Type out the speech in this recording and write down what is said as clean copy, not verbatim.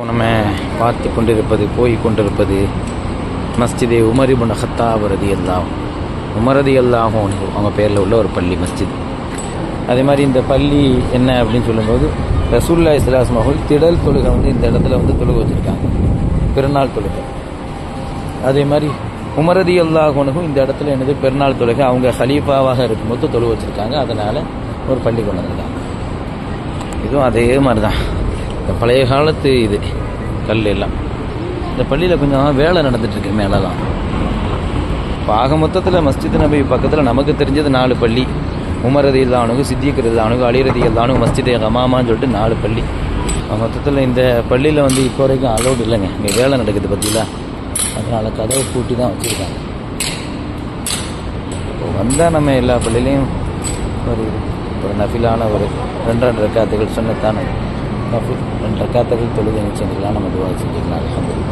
நம்ம பார்த்து கொண்டிருப்பது போய் கொண்டிருப்பது மஸ்ஜிதே உமர் இப்னு கத்தாப் ரலியல்லாஹு உமர் ரலியல்லாஹு அவங்க பேரில் உள்ள ஒரு பள்ளி மஸ்ஜித். அதே மாதிரி இந்த பள்ளி என்ன அப்படின்னு சொல்லும்போது ரசூலுல்லாஹி ஸல்லல்லாஹு அலைஹி வஸல்லம் திடல் தொழுகை இந்த இடத்துல தொழுகை வச்சுருக்காங்க, பெருநாள் தொழுகை. அதே மாதிரி உமர் ரலியல்லாஹு இந்த இடத்துல என்னது பெருநாள் தொழுகை அவங்க ஹலீஃபாவாக இருக்கும்போது தொழுகை வச்சுருக்காங்க. அதனால் ஒரு பள்ளி கொண்டு வந்திருக்காங்க. இதுவும் அதே மாதிரி தான் இந்த பழைய காலத்து இது கல் எல்லாம். இந்த பள்ளியில் கொஞ்சம் வேலை நடந்துட்டுருக்கு மேலெல்லாம். இப்போ ஆக மொத்தத்தில் மஸ்ஜித் நபி பக்கத்தில் நமக்கு தெரிஞ்சது 4 பள்ளி. உமர் ரலியல்லாஹு, சித்திக் ரலியல்லாஹு, அலி ரலியல்லாஹு, மஸ்ஜித் ஹமாமான்னு சொல்லிட்டு 4 பள்ளி. மொத்தத்தில் இந்த பள்ளியில் இப்போ வரைக்கும் அலோடு இல்லைங்க. இங்கே வேலை நடக்குது பார்த்தீங்களா, அதனால் கதவை பூட்டி தான் வச்சுருக்காங்க. இப்போ வந்தால் நம்ம எல்லா பள்ளியிலையும் ஒரு நஃபிலான ஒரு 2 ரக்காத்துகள் சுன்னத்தான 2 ரக்காத்துகள் தொழுகை செஞ்சுக்கலாம். நம்ம துவா செஞ்சுக்கலாம். அல்ஹம்துலில்லாஹ்.